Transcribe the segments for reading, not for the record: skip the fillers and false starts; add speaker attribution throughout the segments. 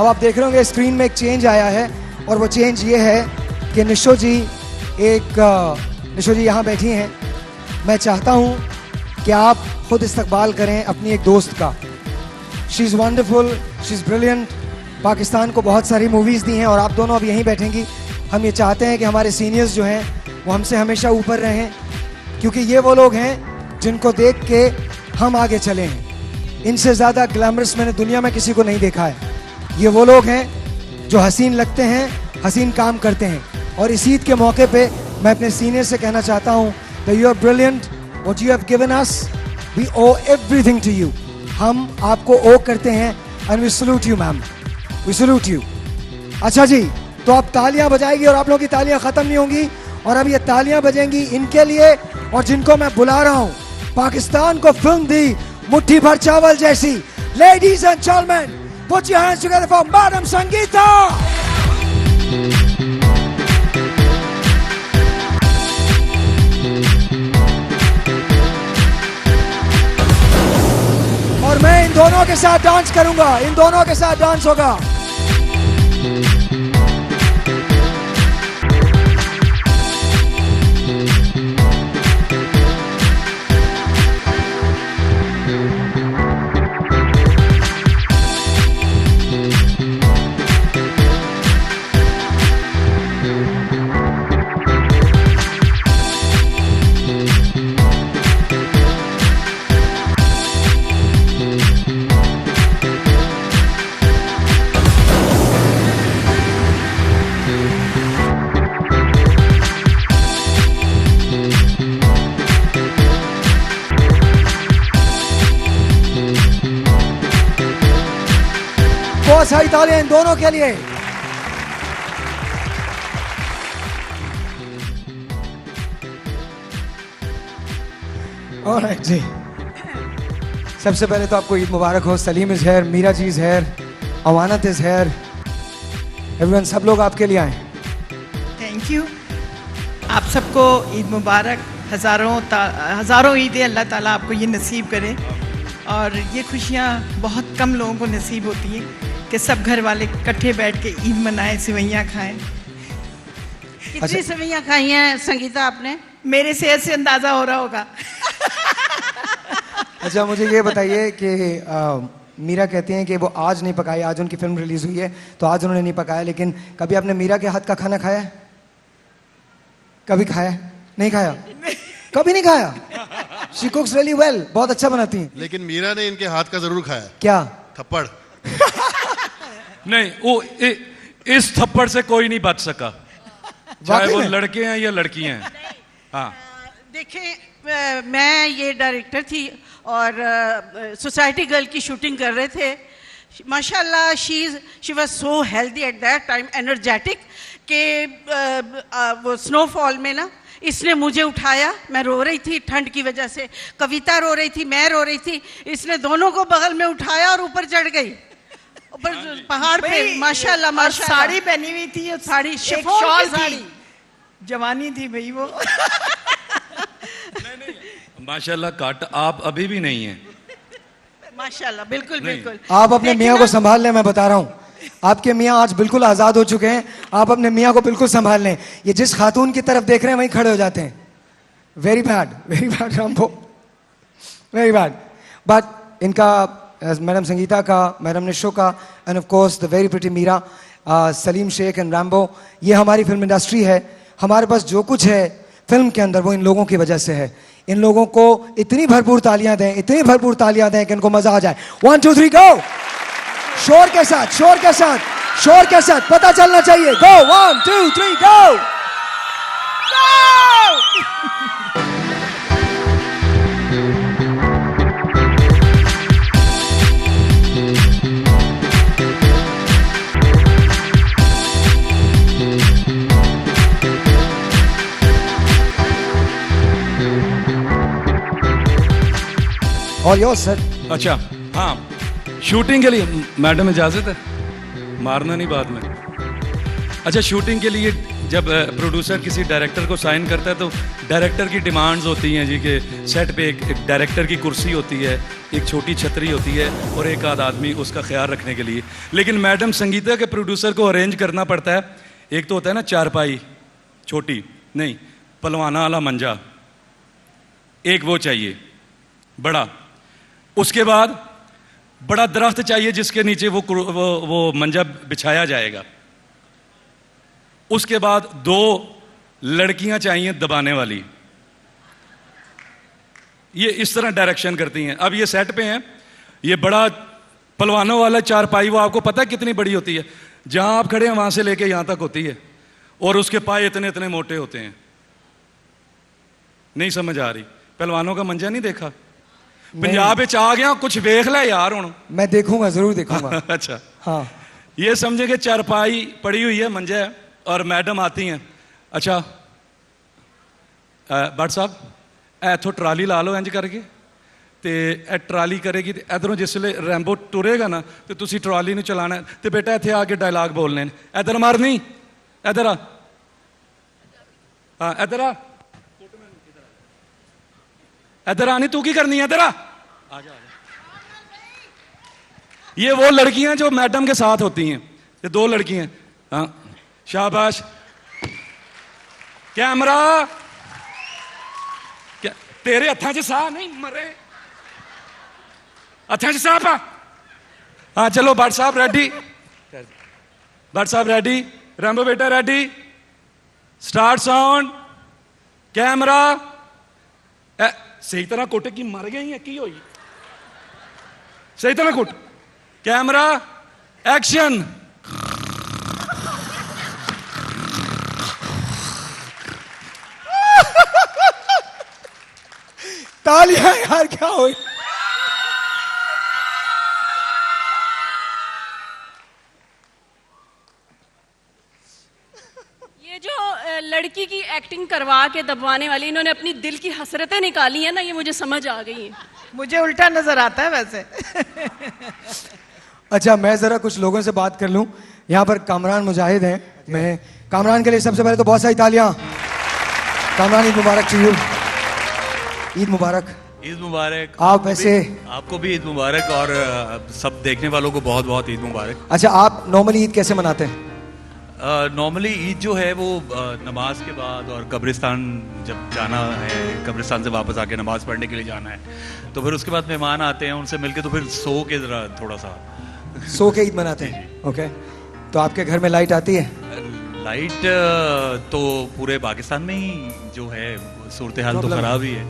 Speaker 1: अब आप देख रहे होंगे स्क्रीन में एक चेंज आया है, और वो चेंज ये है कि निशो जी यहाँ बैठी हैं। मैं चाहता हूँ कि आप खुद इस्तकबाल करें अपनी एक दोस्त का। She is wonderful, she is brilliant, Pakistan को बहुत सारी मूवीज़ दी हैं, और आप दोनों अब यहीं बैठेंगी। हम ये चाहते हैं कि हमारे सीनियर्स जो हैं वो हमसे हमेशा ऊपर रहें, क्योंकि ये वो लोग हैं जिनको देख के हम आगे चले हैं। इनसे ज़्यादा ग्लैमरस मैंने दुनिया में किसी को नहीं देखा है। ये वो लोग हैं जो हसीन लगते हैं, हसीन काम करते हैं। और इस ईद के मौके पे मैं अपने सीनियर से कहना चाहता हूँ that you are brilliant, what you have given us, we owe everything to you. हम आपको ओ करते हैं, and we salute you ma'am, we salute you. अच्छा जी, तो अब तालियां बजाएगी और आप लोगों की तालियां खत्म नहीं होंगी, और अब ये तालियां बजेंगी इनके लिए और जिनको मैं बुला रहा हूँ। पाकिस्तान को फिल्म दी मुट्ठी भर चावल जैसी। Ladies and gentlemen, put your hands together for Madam Sangeeta. और मैं इन दोनों के साथ डांस करूंगा, इन दोनों के साथ डांस होगा। बहुत सारी तालियां इन दोनों के लिए। ऑलराइट जी, सबसे पहले तो आपको ईद मुबारक हो। Salim is here, Meera ji is here, Amanat is here, everyone, सब लोग आपके लिए आए।
Speaker 2: Thank you. आप सबको ईद मुबारक। हज़ारों ईदें अल्लाह ताला आपको ये नसीब करे, और ये खुशियाँ बहुत कम लोगों को नसीब होती हैं कि सब घर वाले इकट्ठे बैठ के ईद मनाएं, सेवइयाँ खाएं।
Speaker 3: कितनी सेवइयाँ खाई हैं संगीता आपने?
Speaker 2: मेरे सेहत से अंदाज़ा हो रहा होगा।
Speaker 1: अच्छा, मुझे ये बताइए कि मीरा कहती हैं कि वो आज नहीं पकाई, आज उनकी फिल्म रिलीज हुई है तो आज उन्होंने नहीं पकाया, लेकिन कभी आपने मीरा के हाथ का खाना खाया है? कभी खाया? नहीं खाया? कभी नहीं खाया? शी कुक्स रियली वेल, बहुत अच्छा बनाती हैं।
Speaker 4: लेकिन मीरा ने इनके हाथ का जरूर खाया।
Speaker 1: क्या?
Speaker 4: थप्पड़।
Speaker 5: नहीं, वो इस थप्पड़ से कोई नहीं बच सका, चाहे वो लड़के हैं या लड़कियां हैं। हाँ,
Speaker 3: देखिए, मैं ये डायरेक्टर थी और सोसाइटी गर्ल की शूटिंग कर रहे थे। माशाल्लाह she was so healthy at that time, energetic, कि वो स्नोफॉल में ना इसने मुझे उठाया। मैं रो रही थी ठंड की वजह से, कविता रो रही थी, मैं रो रही थी। इसने दोनों को बगल में उठाया और ऊपर चढ़ गई, ऊपर पहाड़ पे। माशाल्लाह माशाल्लाह।
Speaker 2: साड़ी पहनी हुई थी,
Speaker 3: साड़ी
Speaker 2: शिफॉन की साड़ी, जवानी थी भाई वो।
Speaker 5: माशाल्लाह काट आप अभी भी नहीं है।
Speaker 3: माशाल्लाह, बिल्कुल बिल्कुल।
Speaker 1: आप अपने मियाँ को संभाल लें, मैं बता रहा हूँ। आपके मियाँ आज बिल्कुल आज़ाद हो चुके हैं, आप अपने मियाँ को बिल्कुल संभाल लें। ये जिस खातून की तरफ देख रहे हैं वहीं खड़े हो जाते हैं। Very bad Rambo, very bad. But इनका, मैडम संगीता का, मैडम निशो का, and of course the very pretty Meera, Salim Sheikh and Rambo, ये हमारी फिल्म इंडस्ट्री है। हमारे पास जो कुछ है फिल्म के अंदर वो इन लोगों की वजह से है। इन लोगों को इतनी भरपूर तालियां दें, इतनी भरपूर तालियां दें कि इनको मजा आ जाए। 1 2 3 गो! शोर के साथ, शोर के साथ, शोर के साथ, पता चलना चाहिए। गो! 1 2 3 गो! और यो सर।
Speaker 5: अच्छा, हाँ, शूटिंग के लिए मैडम इजाजत है? मारना नहीं बाद में। अच्छा, शूटिंग के लिए जब प्रोड्यूसर किसी डायरेक्टर को साइन करता है तो डायरेक्टर की डिमांड्स होती हैं जी कि सेट पे एक डायरेक्टर की कुर्सी होती है, एक छोटी छतरी होती है और एक आध आदमी उसका ख्याल रखने के लिए। लेकिन मैडम संगीता के प्रोड्यूसर को अरेंज करना पड़ता है। एक तो होता है ना चारपाई छोटी, नहीं पलवाना वाला मंजा, एक वो चाहिए बड़ा। उसके बाद बड़ा दरख्त चाहिए जिसके नीचे वो मंजा बिछाया जाएगा। उसके बाद 2 लड़कियां चाहिए दबाने वाली। ये इस तरह डायरेक्शन करती हैं। अब ये सेट पे हैं, ये बड़ा पलवानों वाला चारपाई, वो आपको पता है कितनी बड़ी होती है? जहां आप खड़े हैं वहां से लेके यहां तक होती है, और उसके पाए इतने इतने मोटे होते हैं। नहीं समझ आ रही? पहलवानों का मंजा नहीं देखा? पंजाब में आ गया, कुछ देख ले यार हुण।
Speaker 1: मैं देखूंगा, जरूर देखूंगा।
Speaker 5: अच्छा
Speaker 1: हाँ,
Speaker 5: ये समझे कि चारपाई पड़ी हुई है, मंजा है, और मैडम आती हैं। अच्छा भट्ट साहब इथों ट्राली ला लो इंज करके, तो यह ट्राली करेगी तो इधरों जिसले रैंबो टुरेगा ना तो तुसी ट्राली नूं चलाना है। तो बेटा इत्थे आके डायलॉग बोलने ने, इधर मार नहीं, इधर आ, हाँ इधर आ, इधर आनी, तू की करनी है, इधर आ जा। ये वो लड़कियां जो मैडम के साथ होती हैं, ये 2 लड़कियां। हाँ शाबाश, कैमरा, क्या तेरे हथा च साह नहीं मरे, हथा च साह पा। हाँ चलो भट्ट साहब रेडी, भट्ट साहब रेडी, रैंबो बेटा रेडी, स्टार्ट साउंड, कैमरा। सही तरह कुट की मर गई है की होई? सही तरह कुट, कैमरा एक्शन।
Speaker 1: तालियां यार, क्या हुई?
Speaker 6: ये जो लड़की की एक्टिंग करवा के दबवाने वाली, इन्होंने अपनी दिल की हसरतें निकाली हैं ना, ये मुझे समझ आ गई है।
Speaker 2: मुझे उल्टा नजर आता है वैसे।
Speaker 1: अच्छा, मैं जरा कुछ लोगों से बात कर लूं। यहाँ पर कामरान मुजाहिद हैं। मैं कामरान के लिए सबसे पहले तो बहुत सारी तालियां। कामरान, ईद मुबारक टू यू। ईद मुबारक।
Speaker 7: ईद मुबारक।
Speaker 1: आप वैसे,
Speaker 7: आपको भी ईद मुबारक, और सब देखने वालों को बहुत बहुत ईद मुबारक।
Speaker 1: अच्छा आप नॉर्मली ईद कैसे मनाते हैं?
Speaker 7: नॉर्मली ईद जो है वो नमाज के बाद, और कब्रिस्तान जब जाना है, कब्रिस्तान से वापस आके नमाज पढ़ने के लिए जाना है, तो फिर उसके बाद मेहमान आते हैं, उनसे मिलके तो फिर सो के जरा थोड़ा सा
Speaker 1: सो के ईद मनाते हैं। ओके, तो आपके घर में लाइट आती है?
Speaker 7: लाइट तो पूरे पाकिस्तान में ही जो है सूरत हाल तो खराब ही है।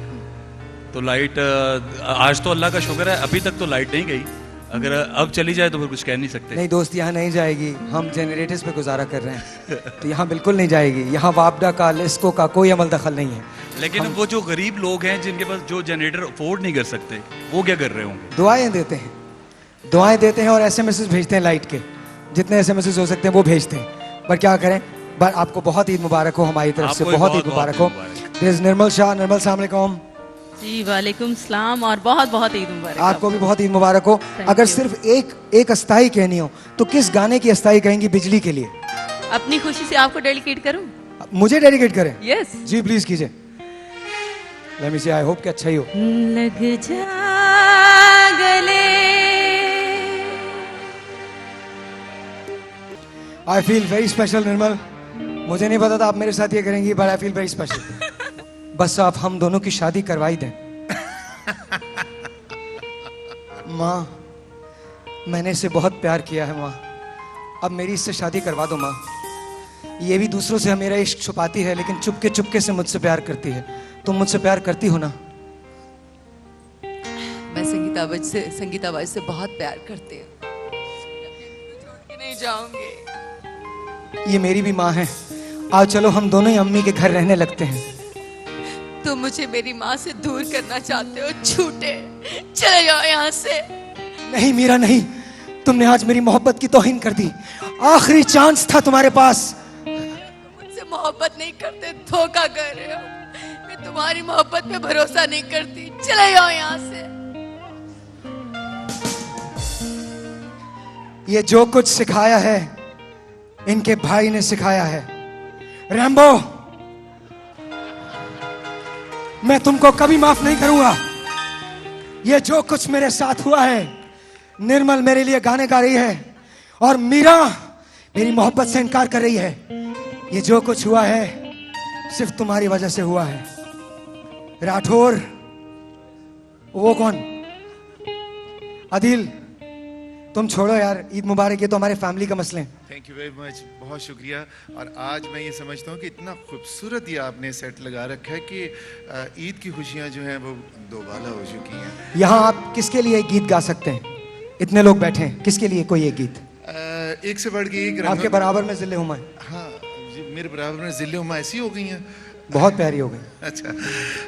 Speaker 7: तो लाइट आज तो अल्लाह का शुक्र है अभी तक तो लाइट नहीं गई। अगर अब चली जाए तो फिर कुछ कह नहीं सकते।
Speaker 1: नहीं दोस्त, यहाँ नहीं जाएगी। हम जनरेटर्स पे गुजारा कर रहे हैं, तो यहाँ बिल्कुल नहीं जाएगी। यहाँ वापडा का, लिस्को का कोई अमल दखल नहीं है।
Speaker 7: लेकिन वो जो गरीब लोग हैं जिनके पास जो जनरेटर अफोर्ड नहीं कर सकते, वो क्या कर रहे होंगे?
Speaker 1: दुआएं देते हैं, दुआएं देते हैं और एसएमएस भेजते हैं लाइट के। जितने एसएमएस हो सकते हैं वो भेजते हैं। पर क्या करें, आपको बहुत ईद मुबारक हो हमारी तरफ से, बहुत ईद मुबारक हो। निर्मल शाह, निर्मल अस्सलाम वालेकुम।
Speaker 8: जी वालेकुम सलाम, और बहुत बहुत ईद मुबारक।
Speaker 1: आपको भी बहुत ईद मुबारक हो। अगर सिर्फ एक अस्थाई कहनी हो तो किस गाने की अस्थाई कहेंगी बिजली के लिए?
Speaker 8: अपनी खुशी से आपको डेडिकेट करूं?
Speaker 1: मुझे डेडिकेट करें?
Speaker 8: यस
Speaker 1: जी प्लीज कीजिए। लेट मी से, आई होप कि अच्छा ही हो।
Speaker 8: लग जा गले,
Speaker 1: आई फील वेरी स्पेशल निर्मल। मुझे नहीं पता था आप मेरे साथ ये करेंगी, but I feel very special. बस आप हम दोनों की शादी करवाई दें। माँ, मैंने इससे बहुत प्यार किया है माँ, अब मेरी इससे शादी करवा दो माँ। ये भी दूसरों से मेरा इश्क छुपाती है, लेकिन चुपके चुपके से मुझसे प्यार करती है। तुम मुझसे प्यार करती हो ना?
Speaker 9: मैं संगीता बाई से बहुत प्यार करती हूँ, छोड़ के नहीं जाऊंगी।
Speaker 1: ये मेरी भी माँ है। आओ चलो हम दोनों ही अम्मी के घर रहने लगते हैं।
Speaker 9: तुम मुझे मेरी माँ से दूर करना चाहते हो, झूठे, चले जाओ यहाँ से।
Speaker 1: नहीं मीरा नहीं, तुमने आज मेरी मोहब्बत की तौहीन कर दी। आखिरी चांस था तुम्हारे पास।
Speaker 9: मुझसे मोहब्बत नहीं करते, धोखा कर रहे हो। मैं तुम्हारी मोहब्बत पे भरोसा नहीं करती, चले जाओ यहाँ से।
Speaker 1: ये जो कुछ सिखाया है इनके भाई ने सिखाया है। रैम्बो, मैं तुमको कभी माफ नहीं करूंगा। ये जो कुछ मेरे साथ हुआ है, निर्मल मेरे लिए गाने गा रही है और मीरा मेरी मोहब्बत से इनकार कर रही है। ये जो कुछ हुआ है सिर्फ तुम्हारी वजह से हुआ है। राठौर, वो कौन? आदिल, तुम छोड़ो यार, ईद मुबारक, ये तो हमारे फैमिली का मसले हैं।
Speaker 10: थैंक यू वेरी मच, बहुत शुक्रिया। और आज मैं ये समझता हूँ कि इतना खूबसूरत ये आपने सेट लगा रखा है कि ईद की खुशियाँ जो हैं वो दोबाला हो चुकी हैं।
Speaker 1: यहाँ आप किसके लिए एक गीत गा सकते हैं? इतने लोग बैठे हैं, किसके लिए कोई एक गीत?
Speaker 10: एक से बढ़ के एक।
Speaker 1: आपके बराबर में जिले हुमा।
Speaker 10: हाँ, मेरे बराबर में जिले हुमा ऐसी हो गई हैं,
Speaker 1: बहुत प्यारी हो गई।
Speaker 10: अच्छा।